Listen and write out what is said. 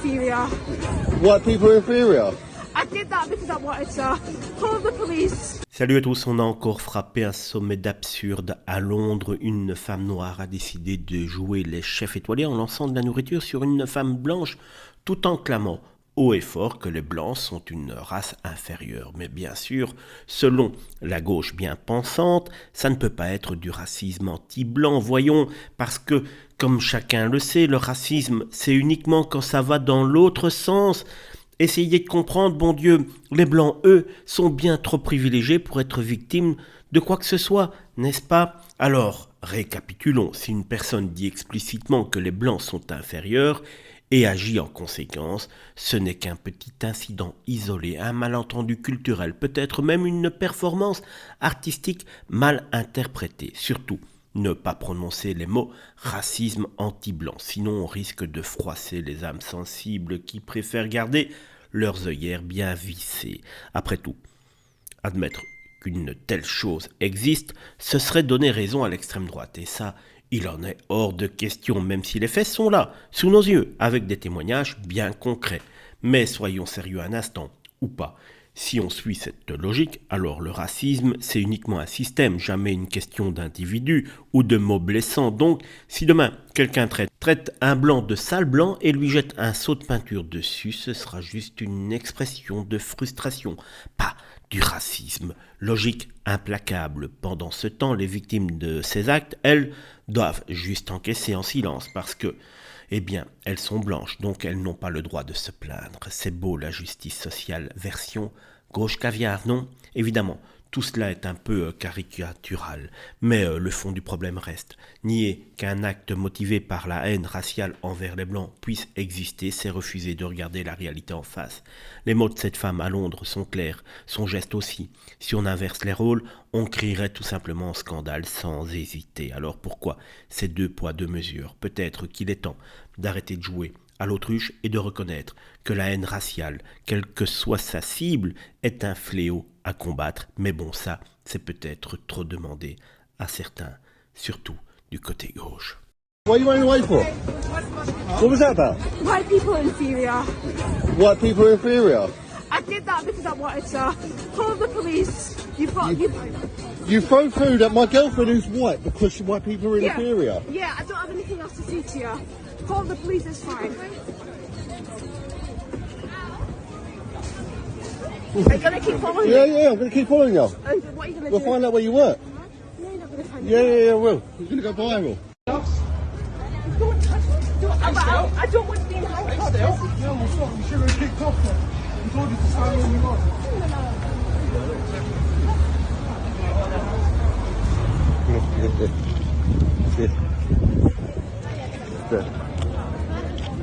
inferior. White people are inferior? I did that because I wanted to. Call the police. Salut à tous, on a encore frappé un sommet d'absurde. À Londres, une femme noire a décidé de jouer les chefs étoilés en lançant de la nourriture sur une femme blanche tout en clamant haut et fort que les blancs sont une race inférieure. Mais bien sûr, selon la gauche bien pensante, ça ne peut pas être du racisme anti-blanc, voyons, parce que, comme chacun le sait, le racisme, c'est uniquement quand ça va dans l'autre sens. Essayez de comprendre, bon Dieu, les blancs, eux, sont bien trop privilégiés pour être victimes de quoi que ce soit, n'est-ce pas? Alors, récapitulons, si une personne dit explicitement que les blancs sont inférieurs et agit en conséquence, ce n'est qu'un petit incident isolé, un malentendu culturel, peut-être même une performance artistique mal interprétée. Surtout, ne pas prononcer les mots racisme anti-blanc, sinon on risque de froisser les âmes sensibles qui préfèrent garder leurs œillères bien vissées. Après tout, admettre qu'une telle chose existe, ce serait donner raison à l'extrême droite. Et ça, il en est hors de question, même si les faits sont là, sous nos yeux, avec des témoignages bien concrets. Mais soyons sérieux un instant, ou pas. Si on suit cette logique, alors le racisme, c'est uniquement un système, jamais une question d'individu ou de mots blessants. Donc, si demain, quelqu'un traite un blanc de sale blanc et lui jette un seau de peinture dessus, ce sera juste une expression de frustration, pas du racisme. Logique implacable. Pendant ce temps, les victimes de ces actes, elles, doivent juste encaisser en silence parce que, eh bien, elles sont blanches, donc elles n'ont pas le droit de se plaindre. C'est beau la justice sociale, version gauche caviar, non? Évidemment, tout cela est un peu caricatural, mais le fond du problème reste. Nier qu'un acte motivé par la haine raciale envers les blancs puisse exister, c'est refuser de regarder la réalité en face. Les mots de cette femme à Londres sont clairs, son geste aussi. Si on inverse les rôles, on crierait tout simplement au scandale sans hésiter. Alors pourquoi ces deux poids deux mesures? Peut-être qu'il est temps d'arrêter de jouer à l'autruche et de reconnaître que la haine raciale, quelle que soit sa cible, est un fléau à combattre. Mais bon, ça, c'est peut-être trop demandé à certains, surtout du côté gauche. What are you running away for? What was that about? White people are inferior. White people are inferior? I did that because I wanted to. Call the police. You throw food at my girlfriend who's white because white people are inferior? Yeah, I don't have anything else to say to you. Call the police, it's fine. Are you going to keep following me? Yeah, I'm going to keep following you. And what are you going to We'll do? find out where you work. No, you're not going to find Yeah, I will. It's going to go viral. Don't touch me. I don't want to be in handcuffs. No, we'll stop. You should have kicked off then. We told you to stand where you are. Yes.